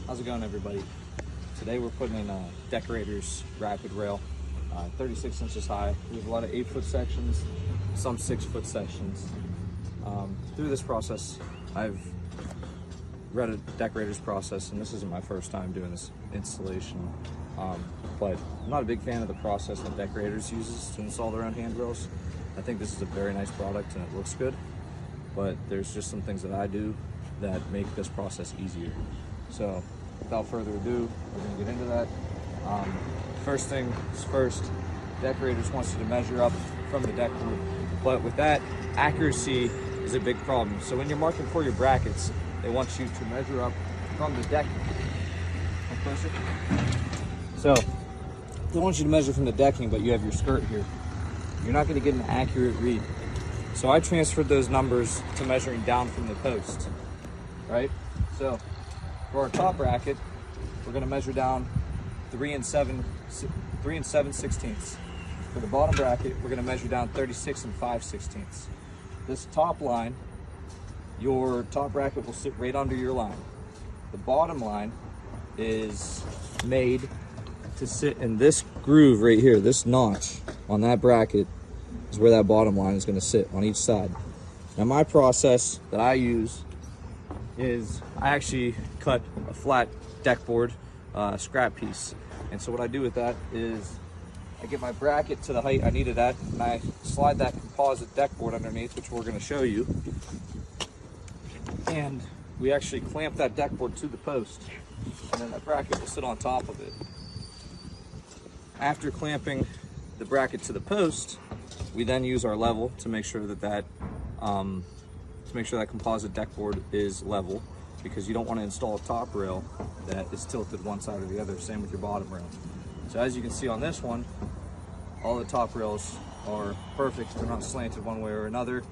How's it going, everybody? Today we're putting in a Deckorators Rapid Rail, 36 inches high. We have a lot of 8-foot sections, some 6-foot sections. Through this process, I've read a Deckorators process, and this isn't my first time doing this installation. But I'm not a big fan of the process that Deckorators uses to install their own handrails. I think this is a very nice product and it looks good, but there's just some things that I do that make this process easier. So without further ado, we're going to get into that. First thing is first, Deckorators wants you to measure up from the deck board, but with that, accuracy is a big problem. So when you're marking for your brackets, they want you to measure up from the deck. Come closer. So they want you to measure from the decking, but you have your skirt here. You're not going to get an accurate read. So I transferred those numbers to measuring down from the post, right? So for our top bracket, we're going to measure down 3 7/16. For the bottom bracket, we're going to measure down 36 5/16. This top line, your top bracket will sit right under your line. The bottom line is made to sit in this groove right here. This notch on that bracket is where that bottom line is going to sit on each side. Now my process that I use is I actually cut a flat deck board scrap piece, and so what I do with that is I get my bracket to the height I need it at, and I slide that composite deck board underneath, which we're going to show you, and we actually clamp that deck board to the post, and then that bracket will sit on top of it. After clamping the bracket to the post, we then use our level to make sure that composite deck board is level, because you don't want to install a top rail that is tilted one side or the other. Same with your bottom rail. So as you can see on this one, all the top rails are perfect. They're not slanted one way or another.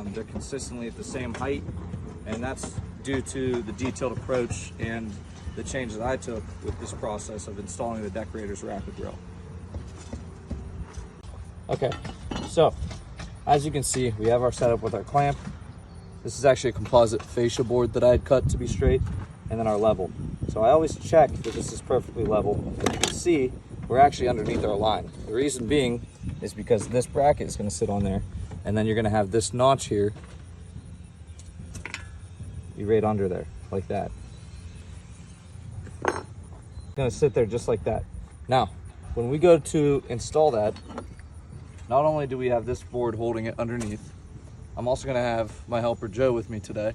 They're consistently at the same height, and that's due to the detailed approach and the change that I took with this process of installing the Deckorators Rapid Rail. Okay, so as you can see, we have our setup with our clamp. This is actually a composite fascia board that I had cut to be straight, and then our level. So I always check that this is perfectly level. As you can see, we're actually underneath our line. The reason being is because this bracket is going to sit on there, and then you're going to have this notch here be right under there, like that. It's going to sit there just like that. Now, when we go to install that, not only do we have this board holding it underneath, I'm also going to have my helper Joe with me today.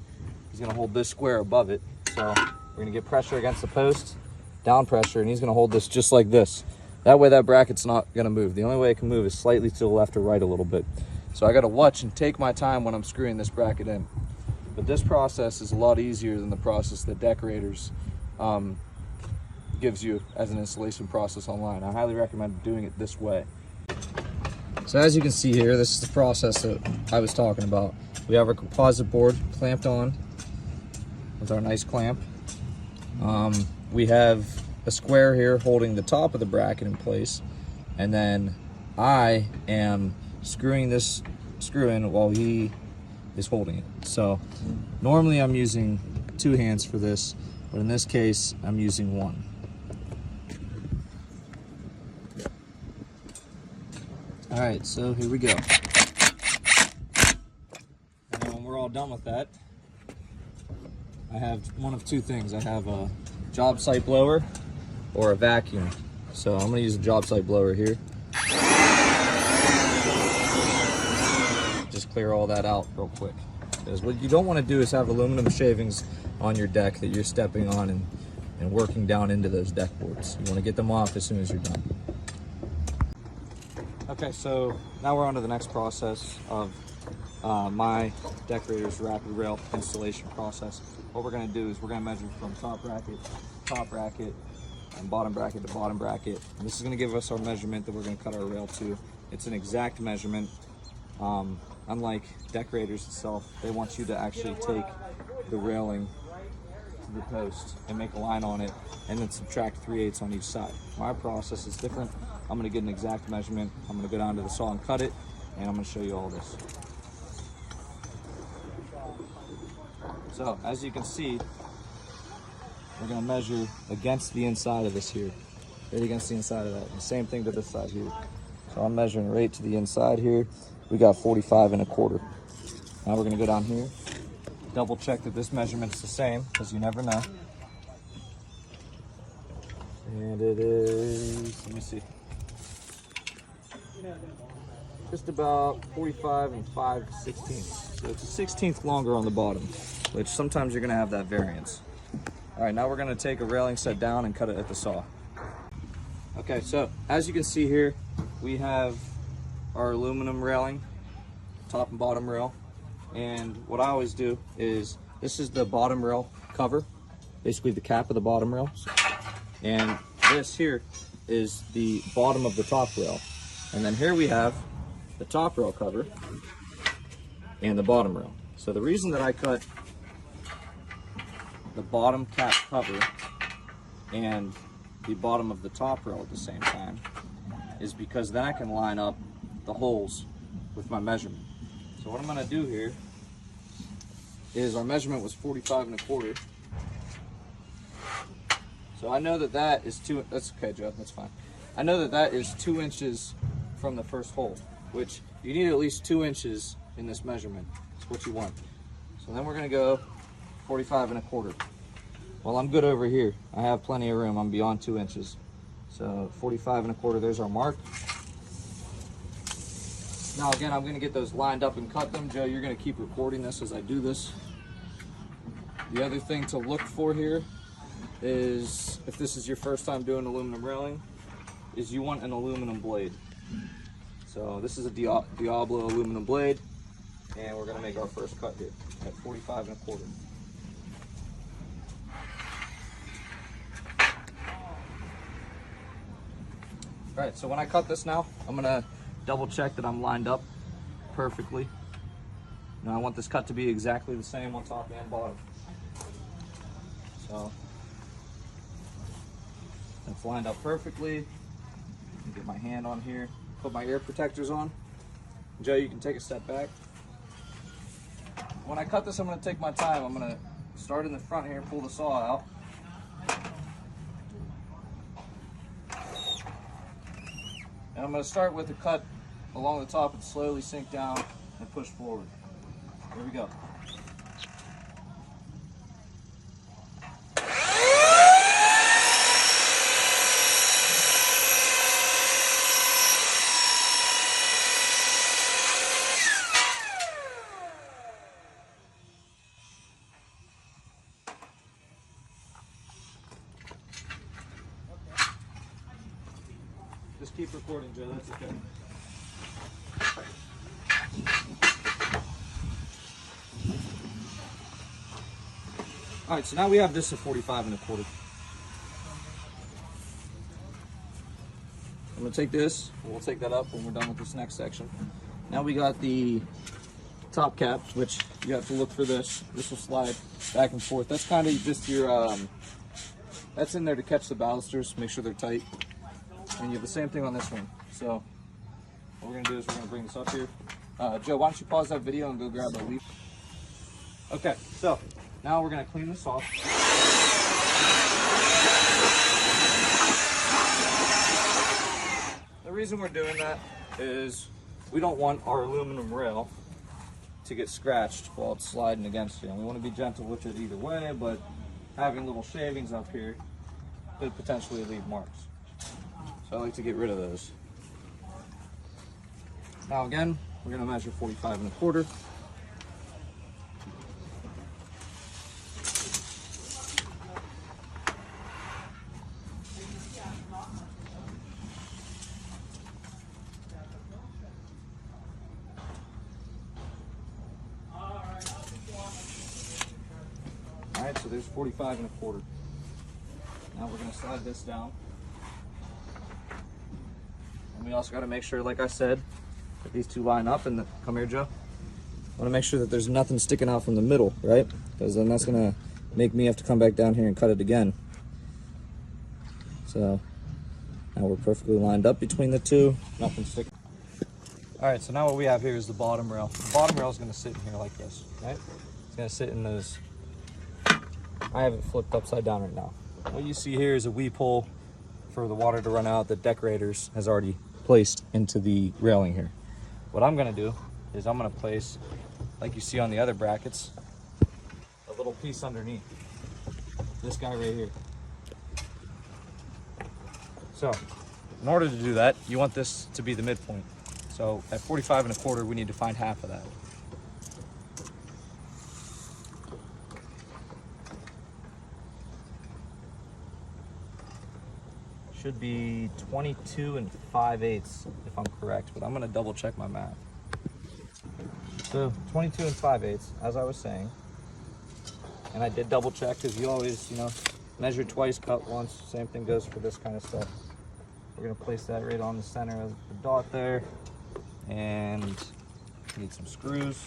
He's going to hold this square above it. So we're going to get pressure against the post, down pressure, and he's going to hold this just like this. That way that bracket's not going to move. The only way it can move is slightly to the left or right a little bit. So I got to watch and take my time when I'm screwing this bracket in. But this process is a lot easier than the process that Deckorators gives you as an installation process online. I highly recommend doing it this way. So as you can see here, this is the process that I was talking about. We have our composite board clamped on with our nice clamp. We have a square here holding the top of the bracket in place, and then I am screwing this screw in while he is holding it. So normally I'm using 2 hands for this, but in this case I'm using 1. All right, so here we go. And then when we're all done with that, I have one of 2 things. I have a job site blower or a vacuum. So I'm gonna use a job site blower here. Just clear all that out real quick. Because what you don't wanna do is have aluminum shavings on your deck that you're stepping on and working down into those deck boards. You wanna get them off as soon as you're done. Okay, so now we're on to the next process of my Deckorators Rapid Rail installation process. What we're going to do is we're going to measure from top bracket, and bottom bracket to bottom bracket. And this is going to give us our measurement that we're going to cut our rail to. It's an exact measurement. Unlike Deckorators itself, they want you to actually take the railing to the post and make a line on it, and then subtract 3/8 on each side. My process is different. I'm going to get an exact measurement. I'm going to go down to the saw and cut it, and I'm going to show you all this. So as you can see, we're gonna measure against the inside of this here, right against the inside of that. And the same thing to this side here. So I'm measuring right to the inside here. We got 45 1/4. Now we're gonna go down here, double check that this measurement's the same, because you never know. And it is, let me see, just about 45 5/16. So it's a 1/16 longer on the bottom, which sometimes you're gonna have that variance. All right, now we're gonna take a railing set down and cut it at the saw. Okay, so as you can see here, we have our aluminum railing, top and bottom rail. And what I always do is, this is the bottom rail cover, basically the cap of the bottom rail. And this here is the bottom of the top rail. And then here we have the top rail cover and the bottom rail. So the reason that I cut the bottom cap cover and the bottom of the top rail at the same time is because then I can line up the holes with my measurement. So what I'm gonna do here is, our measurement was 45 1/4. So I know that that is that's okay, Joe, that's fine. I know that that is 2 inches from the first hole, which you need at least 2 inches in this measurement. That's what you want. So then we're gonna go 45 1/4. Well, I'm good over here. I have plenty of room. I'm beyond 2 inches. So 45 1/4, there's our mark. Now again, I'm gonna get those lined up and cut them. Joe, you're gonna keep recording this as I do this. The other thing to look for here is, if this is your first time doing aluminum railing, is you want an aluminum blade. So this is a Diablo aluminum blade, and we're gonna make our first cut here at 45 1/4. All right, so when I cut this now, I'm gonna double check that I'm lined up perfectly. Now I want this cut to be exactly the same on top and bottom. So that's lined up perfectly. Get my hand on here, put my ear protectors on. Joe, you can take a step back. When I cut this, I'm gonna take my time. I'm gonna start in the front here, pull the saw out. And I'm gonna start with a cut along the top and slowly sink down and push forward. Here we go. Just keep recording, Joe, that's okay. All right, so now we have this at 45 1/4. I'm gonna take this, and we'll take that up when we're done with this next section. Now we got the top cap, which you have to look for this. This will slide back and forth. That's kind of just your, that's in there to catch the balusters, make sure they're tight. And you have the same thing on this one. So what we're gonna do is we're gonna bring this up here. Joe, why don't you pause that video and go grab a leaf? Okay, so now we're gonna clean this off. The reason we're doing that is we don't want our aluminum rail to get scratched while it's sliding against you. And we want to be gentle with it either way, but having little shavings up here could potentially leave marks. So I like to get rid of those. Now again, we're gonna measure 45 1/4. All right, so there's 45 1/4. Now we're gonna slide this down. And we also got to make sure, like I said, that these two line up. And come here, Joe. I want to make sure that there's nothing sticking out from the middle, right? Because then that's going to make me have to come back down here and cut it again. So now we're perfectly lined up between the two. Nothing sticking. All right, so now what we have here is the bottom rail. The bottom rail is going to sit in here like this, right? It's going to sit in those I have it flipped upside down right now. What you see here is a weep hole for the water to run out that Deckorators has already placed into the railing here. What I'm gonna do is I'm gonna place, like you see on the other brackets, a little piece underneath. This guy right here. So, in order to do that, you want this to be the midpoint. So at 45 1/4, we need to find half of that. Should be 22 5/8 if I'm correct, but I'm gonna double check my math. So 22 5/8, as I was saying, and I did double check because you always, measure twice, cut once. Same thing goes for this kind of stuff. We're gonna place that right on the center of the dot there, and need some screws.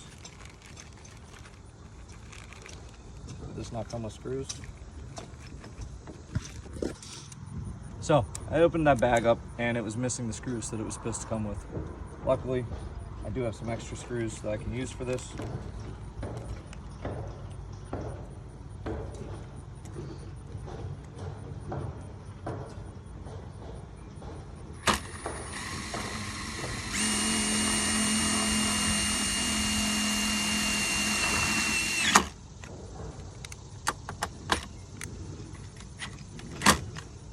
Does this not come with screws? So I opened that bag up and it was missing the screws that it was supposed to come with. Luckily, I do have some extra screws that I can use for this.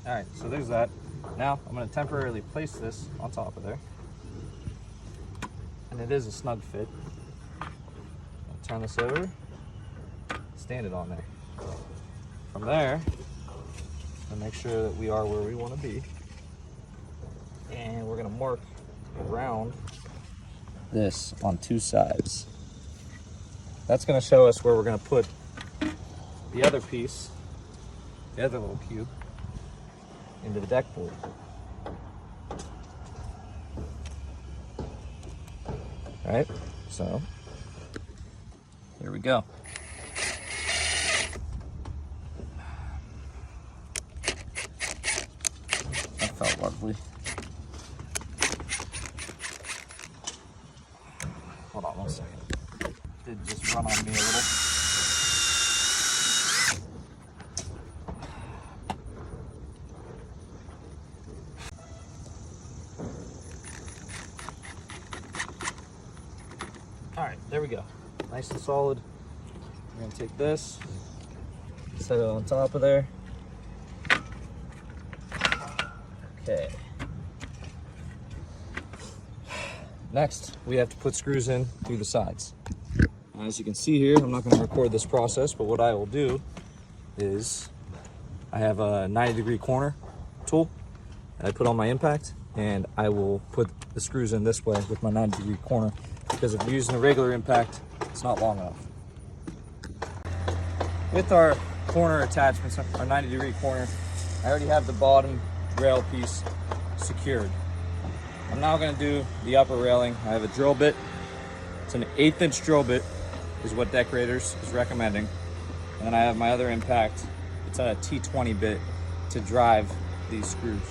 All right, so there's that. Now I'm going to temporarily place this on top of there. And it is a snug fit. I'll turn this over, stand it on there. From there, I'll make sure that we are where we want to be. And we're going to mark around this on two sides. That's going to show us where we're going to put the other piece, the other little cube, into the deck board. All right, so here we go. That felt lovely. Hold on one second. Did just run on me a little. All right, there we go. Nice and solid. We're gonna take this, set it on top of there. Okay. Next, we have to put screws in through the sides. As you can see here, I'm not gonna record this process, but what I will do is I have a 90-degree corner tool that I put on my impact, and I will put the screws in this way with my 90-degree corner, because if you're using a regular impact, it's not long enough. With our corner attachments, our 90-degree corner, I already have the bottom rail piece secured. I'm now going to do the upper railing. I have a drill bit. It's an 1/8 inch drill bit is what Deckorators is recommending. And then I have my other impact. It's a T20 bit to drive these screws.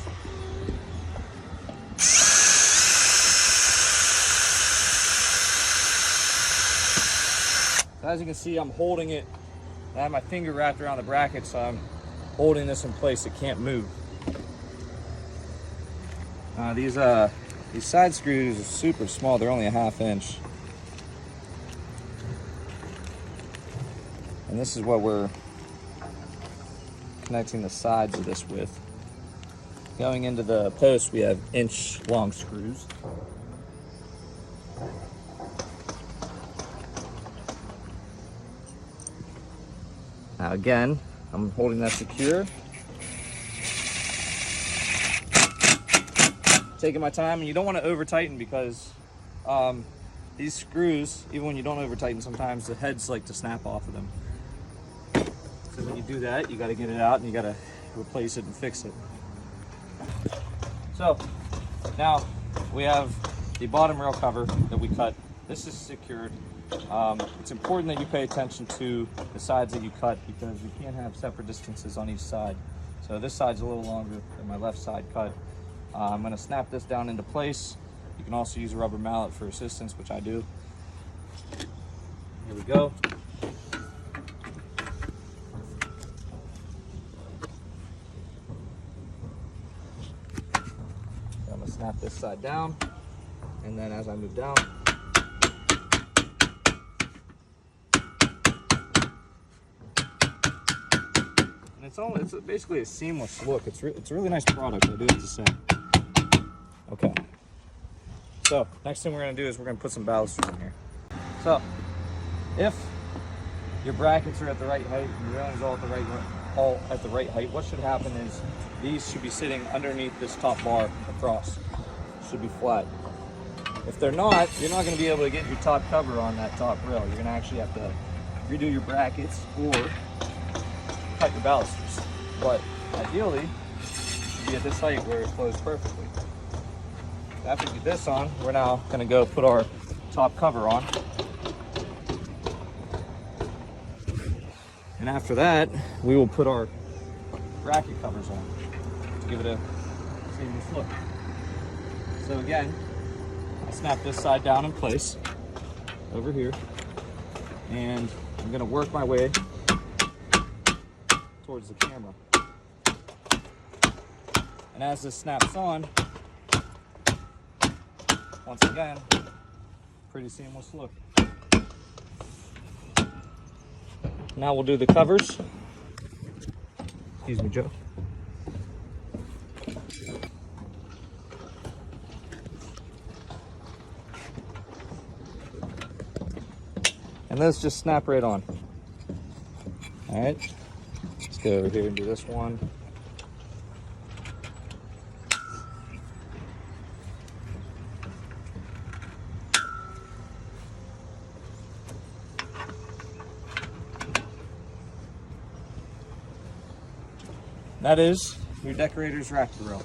As you can see, I'm holding it. I have my finger wrapped around the bracket, so I'm holding this in place. It can't move. These side screws are super small. They're only a 1/2 inch. And this is what we're connecting the sides of this with. Going into the post, we have inch-long screws. Now again, I'm holding that secure. Taking my time, and you don't want to over tighten because these screws, even when you don't over tighten, sometimes the heads like to snap off of them. So when you do that, you got to get it out and you got to replace it and fix it. So now we have the bottom rail cover that we cut. This is secured. It's important that you pay attention to the sides that you cut because you can't have separate distances on each side. So this side's a little longer than my left side cut. I'm going to snap this down into place. You can also use a rubber mallet for assistance, which I do. Here we go. snap this side down, and then as I move down, and it's basically a seamless look. It's a really nice product, I do have to say. Okay. So next thing we're going to do is we're going to put some balusters in here. So if your brackets are at the right height and your railings all at the right height, what should happen is these should be sitting underneath this top bar across. Should be flat. If they're not, you're not going to be able to get your top cover on that top rail. You're going to actually have to redo your brackets or cut your balusters. But ideally, it should be at this height where it flows perfectly. After we get this on, we're now going to go put our top cover on. And after that, we will put our bracket covers on to give it a seamless look. So again, I snap this side down in place over here, and I'm going to work my way towards the camera. And as this snaps on, once again, pretty seamless look. Now we'll do the covers. Excuse me, Joe. And those just snap right on. All right, let's go over here and do this one. That is your Deckorators Rapid Rail.